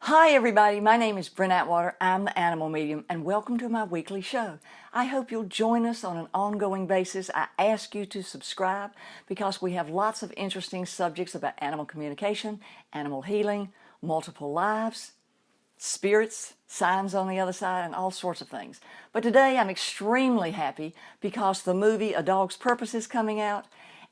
Hi everybody, my name is Brent Atwater. I'm the Animal Medium and welcome to my weekly show. I hope you'll join us on an ongoing basis. I ask you to subscribe because we have lots of interesting subjects about animal communication, animal healing, multiple lives, spirits, signs on the other side, and all sorts of things. But today I'm extremely happy because the movie A Dog's Purpose is coming out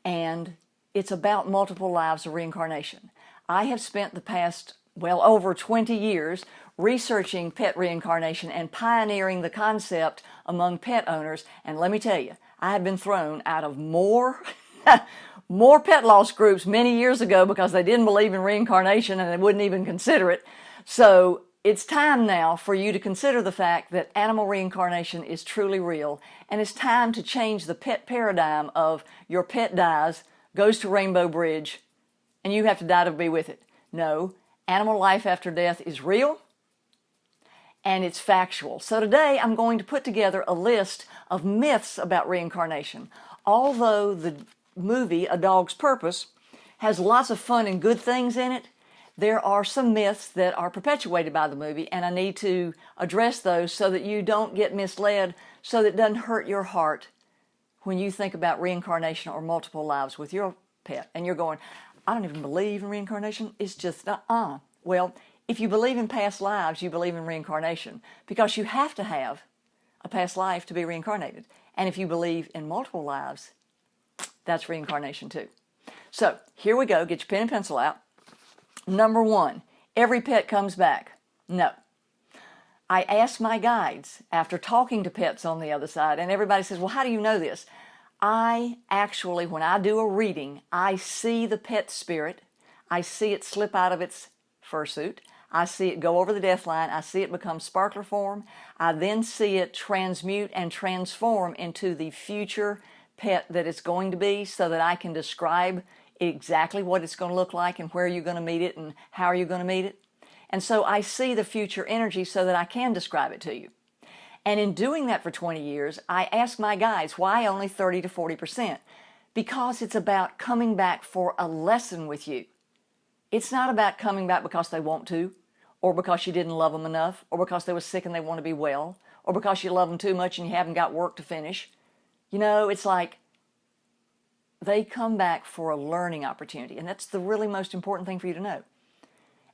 and it's about multiple lives of reincarnation. I have spent the past over 20 years researching pet reincarnation and pioneering the concept among pet owners. And let me tell you, I have been thrown out of more pet loss groups many years ago because they didn't believe in reincarnation and they wouldn't even consider it. So it's time now for you to consider the fact that animal reincarnation is truly real, and it's time to change the pet paradigm of your pet dies, goes to Rainbow Bridge, and you have to die to be with it. No. Animal life after death is real and it's factual. So today I'm going to put together a list of myths about reincarnation. Although the movie A Dog's Purpose has lots of fun and good things in it, there are some myths that are perpetuated by the movie, and I need to address those so that you don't get misled, so that it doesn't hurt your heart when you think about reincarnation or multiple lives with your pet. And you're going, I don't even believe in reincarnation. It's just, Well, if you believe in past lives, you believe in reincarnation because you have to have a past life to be reincarnated. And if you believe in multiple lives, that's reincarnation too. So here we go. Get your pen and pencil out. Number one, every pet comes back. No. I asked my guides after talking to pets on the other side, and everybody says, well, how do you know this? I actually, when I do a reading, I see the pet spirit. I see it slip out of its fursuit. I see it go over the death line. I see it become sparkler form. I then see it transmute and transform into the future pet that it's going to be, so that I can describe exactly what it's going to look like and where you're going to meet it and how are you going to meet it. And so I see the future energy so that I can describe it to you. And in doing that for 20 years, I asked my guides, why only 30 to 40%? Because it's about coming back for a lesson with you. It's not about coming back because they want to, or because you didn't love them enough, or because they were sick and they want to be well, or because you love them too much and you haven't got work to finish. You know, it's like they come back for a learning opportunity. And that's the really most important thing for you to know.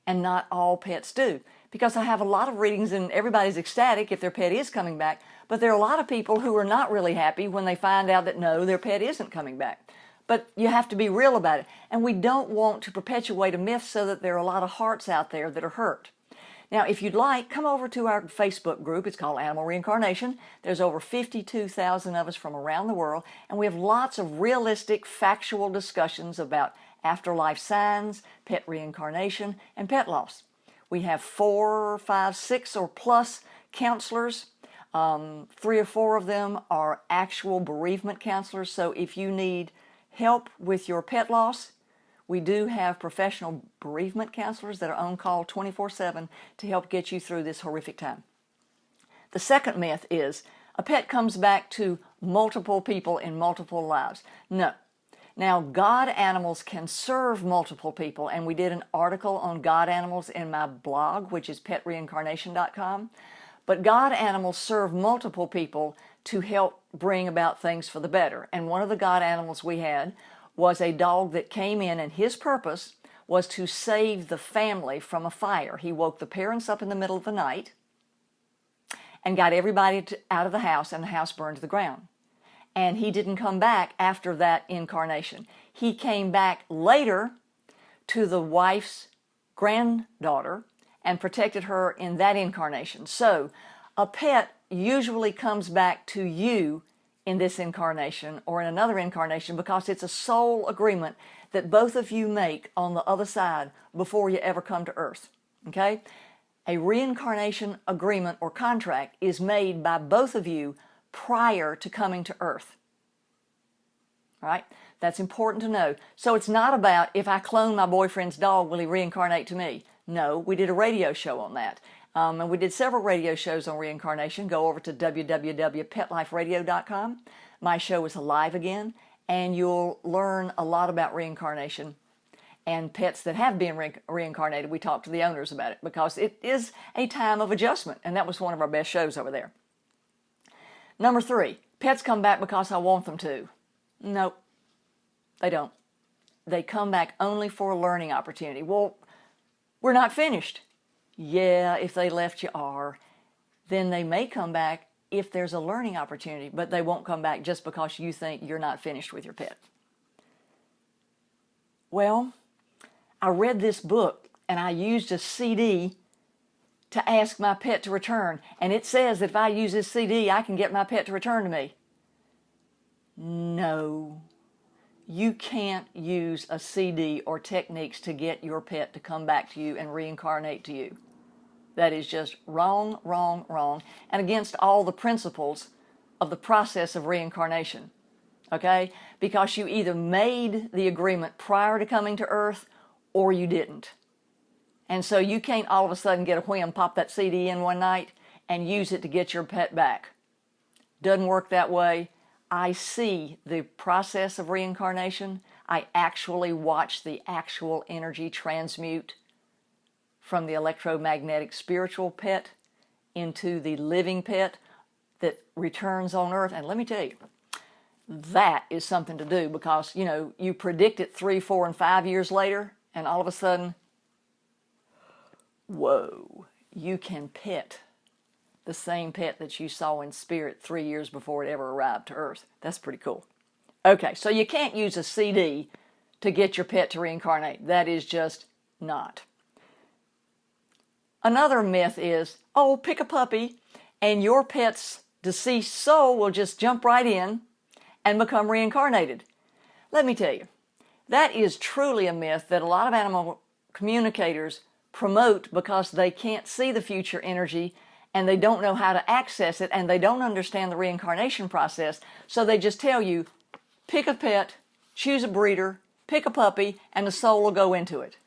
And not all pets do. Because I have a lot of readings and everybody's ecstatic if their pet is coming back. But there are a lot of people who are not really happy when they find out that no, their pet isn't coming back. But you have to be real about it. And we don't want to perpetuate a myth so that there are a lot of hearts out there that are hurt. Now, if you'd like, come over to our Facebook group. It's called Animal Reincarnation. There's over 52,000 of us from around the world. And we have lots of realistic, factual discussions about afterlife signs, pet reincarnation, and pet loss. We have 4, 5, 6 or plus counselors. 3 or 4 of them are actual bereavement counselors. So if you need help with your pet loss, we do have professional bereavement counselors that are on call 24/7 to help get you through this horrific time. The second myth is a pet comes back to multiple people in multiple lives. No. Now, God animals can serve multiple people, and we did an article on God animals in my blog, which is petreincarnation.com. But God animals serve multiple people to help bring about things for the better. And one of the God animals we had was a dog that came in, and his purpose was to save the family from a fire. He woke the parents up in the middle of the night and got everybody out of the house, and the house burned to the ground. And he didn't come back after that incarnation. He came back later to the wife's granddaughter and protected her in that incarnation. So a pet usually comes back to you in this incarnation or in another incarnation because it's a soul agreement that both of you make on the other side before you ever come to Earth. Okay? A reincarnation agreement or contract is made by both of you prior to coming to Earth. All right? That's important to know. So it's not about, if I clone my boyfriend's dog, will he reincarnate to me? No, we did a radio show on that. And we did several radio shows on reincarnation. Go over to www.petliferadio.com. My show is alive again, and you'll learn a lot about reincarnation And pets that have been reincarnated, we talk to the owners about it because it is a time of adjustment, and that was one of our best shows over there. Number 3, pets come back because I want them to. Nope, they don't. They come back only for a learning opportunity. Well, we're not finished. Yeah, if they left you are. Then they may come back if there's a learning opportunity, but they won't come back just because you think you're not finished with your pet. Well, I read this book and I used a CD to ask my pet to return. And it says that if I use this CD, I can get my pet to return to me. No, you can't use a CD or techniques to get your pet to come back to you and reincarnate to you. That is just wrong, wrong, wrong, and against all the principles of the process of reincarnation. Okay? Because you either made the agreement prior to coming to Earth or you didn't. And so you can't all of a sudden get a whim, pop that CD in one night, and use it to get your pet back. Doesn't work that way. I see the process of reincarnation. I actually watch the actual energy transmute from the electromagnetic spiritual pet into the living pet that returns on Earth. And let me tell you, that is something to do because, you know, you predict it 3, 4, and 5 years later, and all of a sudden, whoa, you can pet the same pet that you saw in spirit 3 years before it ever arrived to Earth. That's pretty cool. Okay, so you can't use a CD to get your pet to reincarnate. That is just not. Another myth is, oh, pick a puppy and your pet's deceased soul will just jump right in and become reincarnated. Let me tell you, that is truly a myth that a lot of animal communicators promote because they can't see the future energy and they don't know how to access it and they don't understand the reincarnation process. So they just tell you, pick a pet, choose a breeder, pick a puppy, and the soul will go into it.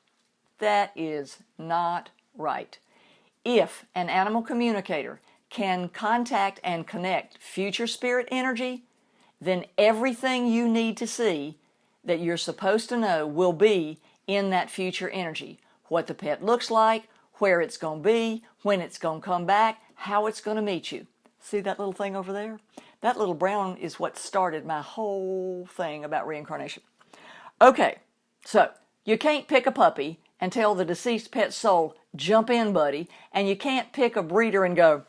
That is not right. If an animal communicator can contact and connect future spirit energy, then everything you need to see that you're supposed to know will be in that future energy. What the pet looks like, where it's going to be, when it's going to come back, how it's going to meet you. See that little thing over there? That little brown is what started my whole thing about reincarnation. Okay, so you can't pick a puppy and tell the deceased pet soul, jump in, buddy, and you can't pick a breeder and go,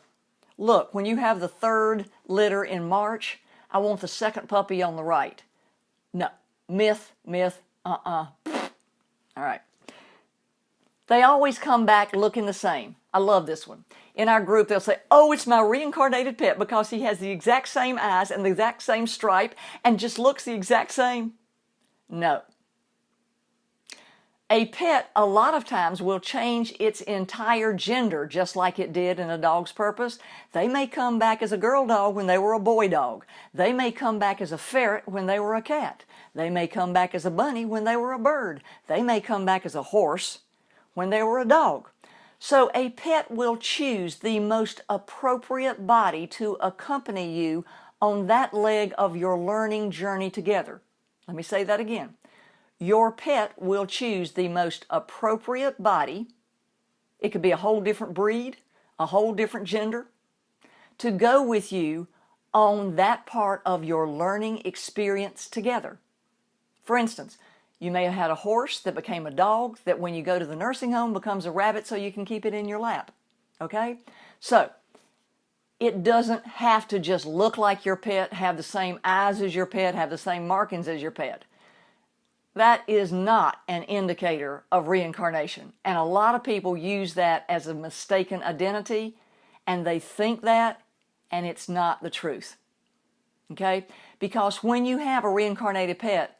look, when you have the 3rd litter in March, I want the 2nd puppy on the right. No, myth, all right. They always come back looking the same. I love this one. In our group, they'll say, oh, it's my reincarnated pet because he has the exact same eyes and the exact same stripe and just looks the exact same. No. A pet, a lot of times, will change its entire gender just like it did in a dog's purpose. They may come back as a girl dog when they were a boy dog. They may come back as a ferret when they were a cat. They may come back as a bunny when they were a bird. They may come back as a horse when they were a dog. So a pet will choose the most appropriate body to accompany you on that leg of your learning journey together. Let me say that again. Your pet will choose the most appropriate body. It could be a whole different breed, a whole different gender, to go with you on that part of your learning experience together. For instance, you may have had a horse that became a dog that when you go to the nursing home becomes a rabbit so you can keep it in your lap. Okay? So, it doesn't have to just look like your pet, have the same eyes as your pet, have the same markings as your pet. That is not an indicator of reincarnation. And a lot of people use that as a mistaken identity, and they think that, and it's not the truth. Okay? Because when you have a reincarnated pet,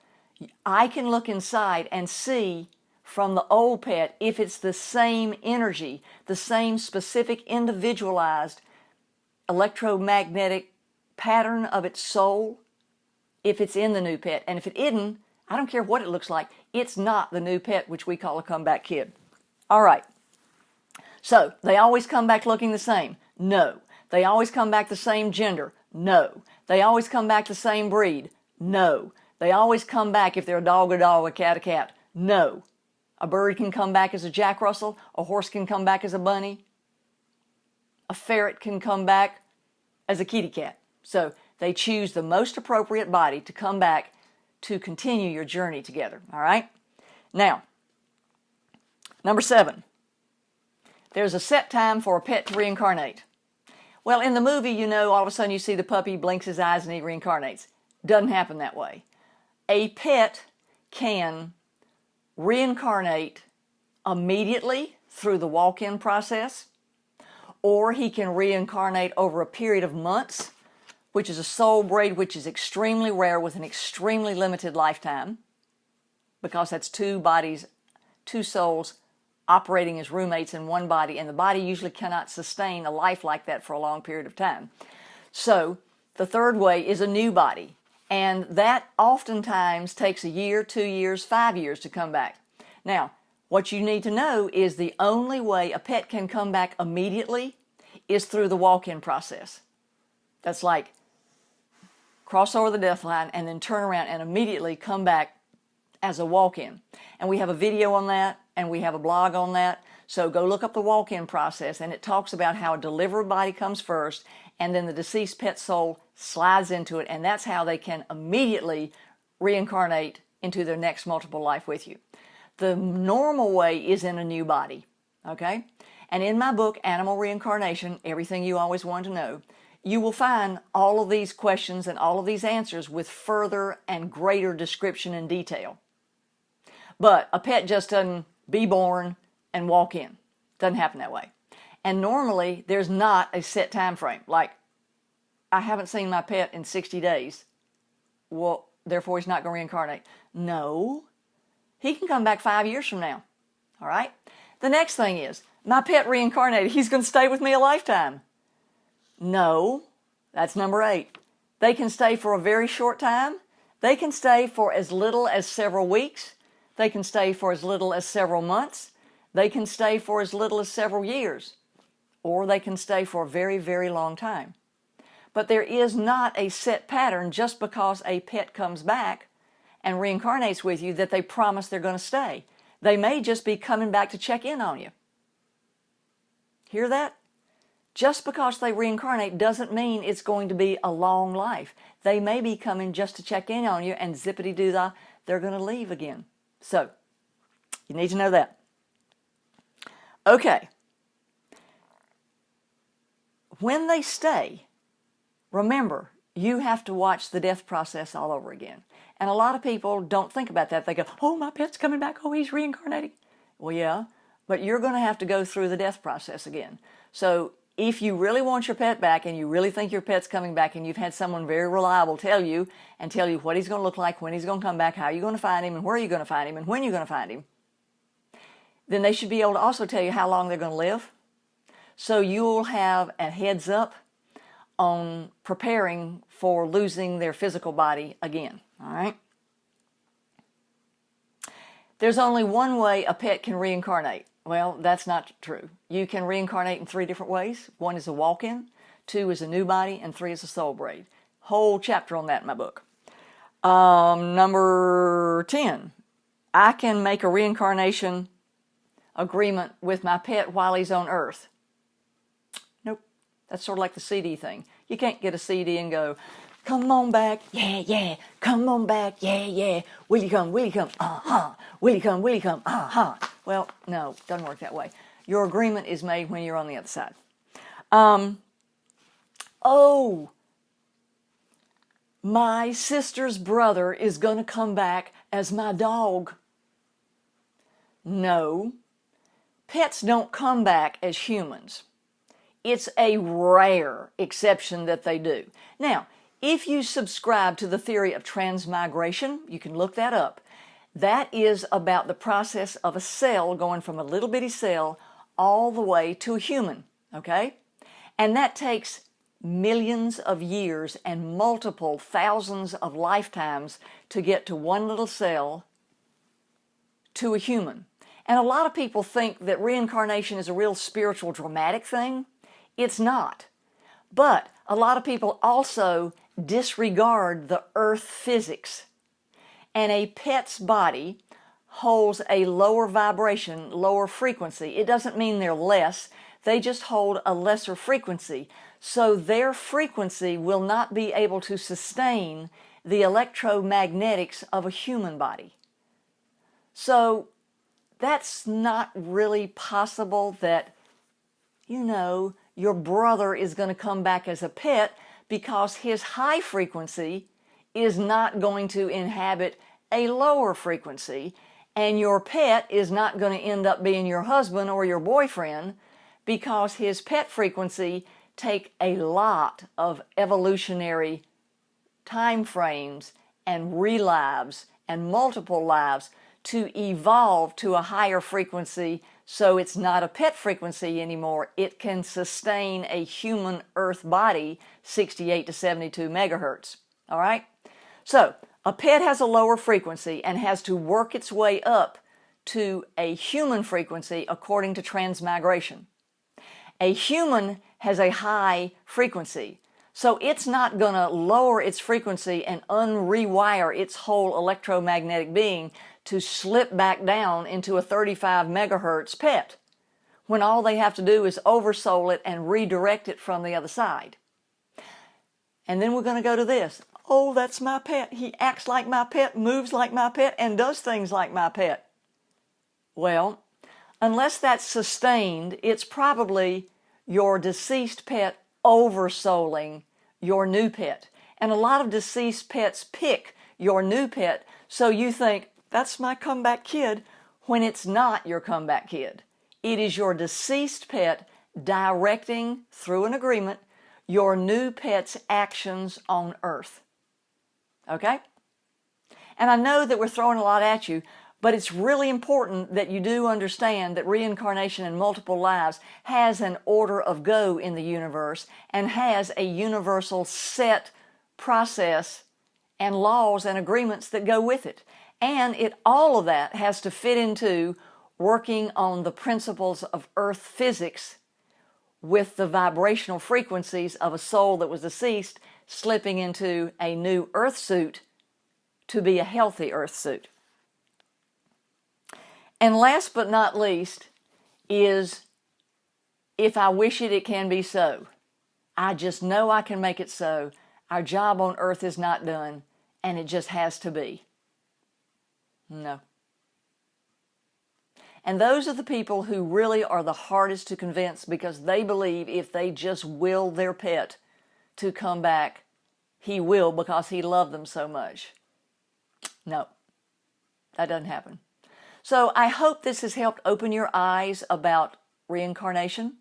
I can look inside and see from the old pet if it's the same energy, the same specific individualized electromagnetic pattern of its soul, if it's in the new pet. And if it isn't, I don't care what it looks like, it's not the new pet, which we call a comeback kid. All right. So, they always come back looking the same? No. They always come back the same gender? No. They always come back the same breed? No. They always come back if they're a dog, a cat, a cat? No. A bird can come back as a Jack Russell. A horse can come back as a bunny. A ferret can come back as a kitty cat. So they choose the most appropriate body to come back to continue your journey together. All right? Now, number 7. There's a set time for a pet to reincarnate. Well, in the movie, you know, all of a sudden you see the puppy blinks his eyes and he reincarnates. Doesn't happen that way. A pet can reincarnate immediately through the walk-in process, or he can reincarnate over a period of months, which is a soul braid, which is extremely rare with an extremely limited lifetime, because that's two bodies, two souls operating as roommates in one body, and the body usually cannot sustain a life like that for a long period of time. So the third way is a new body, and that oftentimes takes a year, 2 years, 5 years to come back. Now, what you need to know is the only way a pet can come back immediately is through the walk-in process. That's like cross over the death line and then turn around and immediately come back as a walk-in. And we have a video on that, and we have a blog on that. So go look up the walk-in process, and it talks about how a delivered body comes first, and then the deceased pet soul slides into it, and that's how they can immediately reincarnate into their next multiple life with you. The normal way is in a new body, okay? And in my book, Animal Reincarnation, Everything You Always Wanted to Know, you will find all of these questions and all of these answers with further and greater description and detail. But a pet just doesn't be born and walk in. Doesn't happen that way. And normally, there's not a set time frame. Like, I haven't seen my pet in 60 days. Well, therefore he's not going to reincarnate. No. He can come back 5 years from now. All right? The next thing is, my pet reincarnated. He's going to stay with me a lifetime. No. That's number 8. They can stay for a very short time. They can stay for as little as several weeks. They can stay for as little as several months. They can stay for as little as several years. Or they can stay for a very, very long time. But there is not a set pattern just because a pet comes back and reincarnates with you that they promise they're going to stay. They may just be coming back to check in on you. Hear that? Just because they reincarnate doesn't mean it's going to be a long life. They may be coming just to check in on you, and zippity-doo-dah, they're going to leave again. So, you need to know that. Okay. When they stay, remember, you have to watch the death process all over again. And a lot of people don't think about that. They go, oh, my pet's coming back. Oh, he's reincarnating. Well, yeah, but you're going to have to go through the death process again. So if you really want your pet back and you really think your pet's coming back and you've had someone very reliable tell you what he's going to look like, when he's going to come back, how you're going to find him, and where you're going to find him, and when you're going to find him, then they should be able to also tell you how long they're going to live. So you'll have a heads up on preparing for losing their physical body again. All right? There's only one way a pet can reincarnate. Well, that's not true. You can reincarnate in 3 different ways. 1 is a walk-in, 2 is a new body, and 3 is a soul braid. Whole chapter on that in my book. Number 10, I can make a reincarnation agreement with my pet while he's on Earth. Nope. That's sort of like the CD thing. You can't get a CD and go, come on back, yeah, yeah, come on back, yeah, yeah, will you come, uh-huh, will you come, uh-huh. Well, no, it doesn't work that way. Your agreement is made when you're on the other side. Oh, my sister's brother is going to come back as my dog. No, pets don't come back as humans. It's a rare exception that they do. Now, if you subscribe to the theory of transmigration, you can look that up. That is about the process of a cell going from a little bitty cell all the way to a human, okay? And that takes millions of years and multiple thousands of lifetimes to get to one little cell to a human. And a lot of people think that reincarnation is a real spiritual, dramatic thing. It's not. But a lot of people also disregard the earth physics. And a pet's body holds a lower vibration, lower frequency. It doesn't mean they're less. They just hold a lesser frequency. So their frequency will not be able to sustain the electromagnetics of a human body. So that's not really possible that, you know, your brother is going to come back as a pet, because his high frequency is not going to inhabit a lower frequency, and your pet is not going to end up being your husband or your boyfriend, because his pet frequency take a lot of evolutionary time frames and relives and multiple lives to evolve to a higher frequency, so it's not a pet frequency anymore. It can sustain a human earth body 68 to 72 megahertz. All right? So a pet has a lower frequency and has to work its way up to a human frequency according to transmigration. A human has a high frequency, so it's not going to lower its frequency and unrewire its whole electromagnetic being to slip back down into a 35 megahertz pet, when all they have to do is oversoul it and redirect it from the other side. And then we're going to go to this. Oh, that's my pet. He acts like my pet, moves like my pet, and does things like my pet. Well, unless that's sustained, it's probably your deceased pet oversouling your new pet. And a lot of deceased pets pick your new pet, so you think, that's my comeback kid, when it's not your comeback kid. It is your deceased pet directing, through an agreement, your new pet's actions on Earth. Okay? And I know that we're throwing a lot at you, but it's really important that you do understand that reincarnation in multiple lives has an order of go in the universe and has a universal set process and laws and agreements that go with it. And all of that has to fit into working on the principles of earth physics with the vibrational frequencies of a soul that was deceased slipping into a new earth suit to be a healthy earth suit. And last but not least is, if I wish it, it can be so. I just know I can make it so. Our job on earth is not done, and it just has to be. No. And those are the people who really are the hardest to convince, because they believe if they just will their pet to come back, he will, because he loved them so much. No, that doesn't happen. So I hope this has helped open your eyes about reincarnation.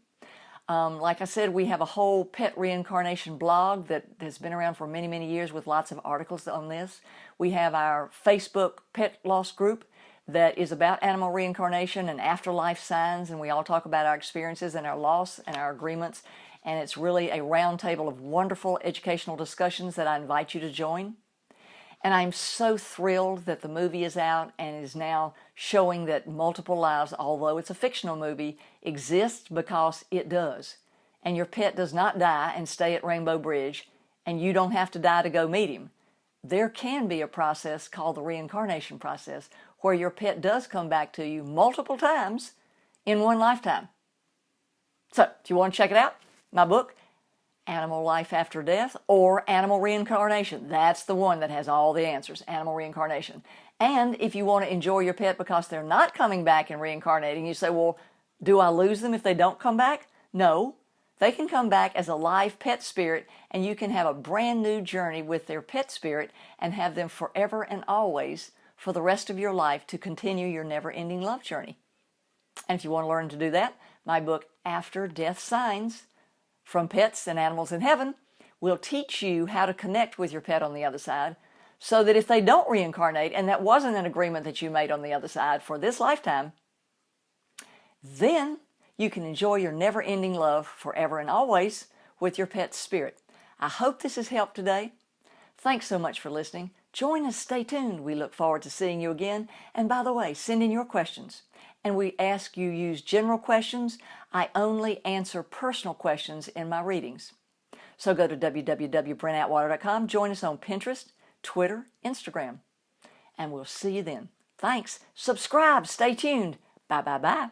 Like I said, we have a whole pet reincarnation blog that has been around for many, many years with lots of articles on this. We have our Facebook pet loss group that is about animal reincarnation and afterlife signs, and we all talk about our experiences and our loss and our agreements, and it's really a round table of wonderful educational discussions that I invite you to join. And I'm so thrilled that the movie is out and is now showing that multiple lives, although it's a fictional movie, exists, because it does. And your pet does not die and stay at Rainbow Bridge, and you don't have to die to go meet him. There can be a process called the reincarnation process where your pet does come back to you multiple times in one lifetime. So, if you want to check it out, my book, Animal Life After Death, or Animal Reincarnation. That's the one that has all the answers, Animal Reincarnation. And if you want to enjoy your pet because they're not coming back and reincarnating, you say, well, do I lose them if they don't come back? No. They can come back as a live pet spirit, and you can have a brand new journey with their pet spirit and have them forever and always for the rest of your life to continue your never-ending love journey. And if you want to learn to do that, my book, After Death Signs, From Pets and Animals in Heaven, will teach you how to connect with your pet on the other side, so that if they don't reincarnate, and that wasn't an agreement that you made on the other side for this lifetime, then you can enjoy your never-ending love forever and always with your pet's spirit. I hope this has helped today. Thanks so much for listening. Join us, stay tuned. We look forward to seeing you again. And by the way, send in your questions. And we ask you use general questions. I only answer personal questions in my readings. So go to www.brentatwater.com. Join us on Pinterest, Twitter, Instagram. And we'll see you then. Thanks. Subscribe. Stay tuned. Bye, bye, bye.